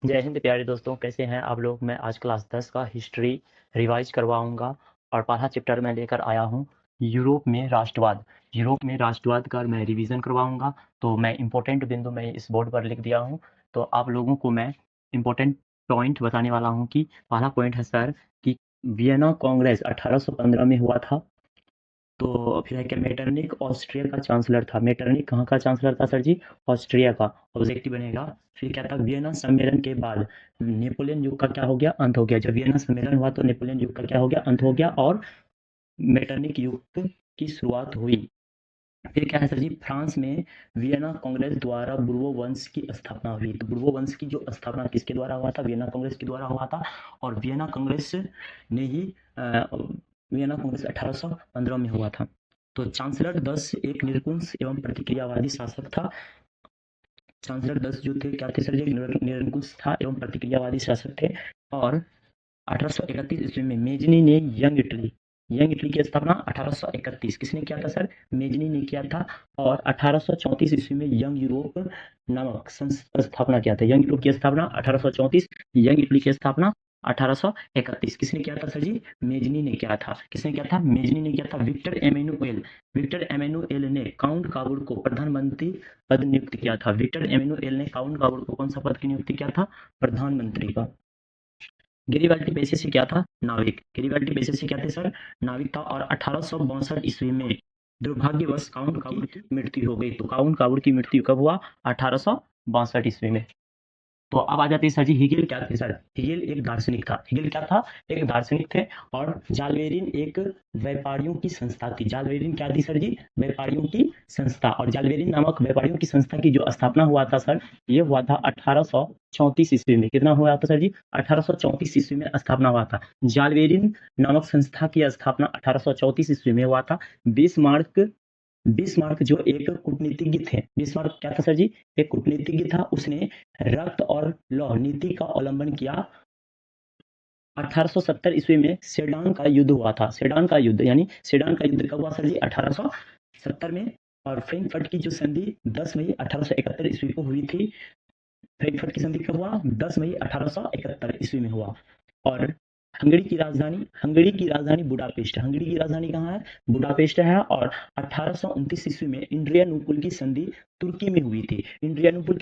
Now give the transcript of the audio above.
जय हिंद प्यारे दोस्तों, कैसे हैं आप लोग। मैं आज क्लास 10 का हिस्ट्री रिवाइज करवाऊंगा और पहला चैप्टर में लेकर आया हूं यूरोप में राष्ट्रवाद। यूरोप में राष्ट्रवाद का मैं रिवीजन करवाऊंगा। तो मैं इंपॉर्टेंट बिंदु मैं इस बोर्ड पर लिख दिया हूं। तो आप लोगों को मैं इंपॉर्टेंट पॉइंट बताने वाला हूं कि पहला पॉइंट है सर कि वियना कांग्रेस 1815 में हुआ था। तो फिर है कि मेटरनिक ऑस्ट्रिया का चांसलर था। मेटरनिक कहाँ का चांसलर था सर जी? ऑस्ट्रिया का। ऑब्जेक्टिव बनेगा। फिर क्या था? वियना सम्मेलन के बाद नेपोलियन युग का क्या हो गया? अंत हो गया। जब वियना सम्मेलन हुआ तो नेपोलियन युग का क्या हो गया? अंत हो गया और मेटरनिक युग की शुरुआत हुई। फिर क्या है सर जी? फ्रांस में वियना कांग्रेस द्वारा बुर्बो वंश की स्थापना हुई। तो बुर्बो वंश की जो स्थापना किसके द्वारा हुआ था? वियना कांग्रेस के द्वारा हुआ था। और वियना कांग्रेस ने ही वियना कांग्रेस 1815 में हुआ था। तो चांसलर 10 एक निरंकुश एवं प्रतिक्रियावादी शासक था। चांसलर 10 जो थे क्या थे सर जी? निरंकुश था एवं प्रतिक्रियावादी शासक थे। और 1831 ईस्वी में मेजनी ने यंग इटली की स्थापना 1831 किसने किया था सर? मेजनी ने किया था। और 1834 ईस्वी में यंग यूरोप नामक स्थापना किया था। यंग यूरोप की स्थापना 1834, यंग इटली की स्थापना 1831 किसने किया था सर जी? मेजनी ने किया था। किसने किया था? मेजनी ने किया था। विक्टर एमेनुएल ने काउंट काबुर को प्रधानमंत्री पद नियुक्त किया था। विक्टर एमेनुएल ने काउंट काबुर को कौन सा पद की नियुक्ति किया था? प्रधानमंत्री का। गैरिबाल्दी पेशे से क्या था? नाविक। गैरिबाल्दी पेशे से क्या थे सर? नाविक था। और 1862 ईस्वी में दुर्भाग्यवश काउंट काबुर की मृत्यु हो गई। तो काउंट काबुर की मृत्यु कब हुआ? 1862 ईस्वी में। तो अब आ जाते हैं सर जी, हिगेल क्या थे सर? हिगेल एक दार्शनिक था। हिगेल क्या था? एक दार्शनिक थे। और जाल्वेरिन एक व्यापारियों की संस्था थी। जाल्वेरिन क्या थी सर जी? व्यापारियों की संस्था। और जाल्वेरिन नामक व्यापारियों की संस्था की जो स्थापना हुआ था सर, ये हुआ था 1834 ईस्वी में। कितना हुआ था सर जी? 1834 ईस्वी में स्थापना हुआ था। जाल्वेरिन नामक संस्था की स्थापना 1834 ईस्वी में हुआ था। बिस्मार्क जो एक कूटनीतिज्ञ थे। बिस्मार्क क्या था सर जी? एक कूटनीतिज्ञ था। उसने रक्त और लौह नीति का अवलंबन किया। 1870 ईस्वी में सेडान का युद्ध हुआ था। सेडान का युद्ध यानी सेडान का युद्ध कब हुआ सर जी? 1870 में। और फ्रैंकफर्ट की जो संधि 10 मई 1871 ईस्वी को हुई थी। फ्रैंकफर्ट की संधि कब हुआ? 10 मई 1871 ईस्वी में हुआ। और हंगरी की राजधानी बुडापेस्ट। हंगरी की राजधानी कहाँ है? बुडापेस्ट है। और 1829 ईस्वी में इंड्रियानुकुल की संधि तुर्की में हुई थी। इंड्रियानुकुल की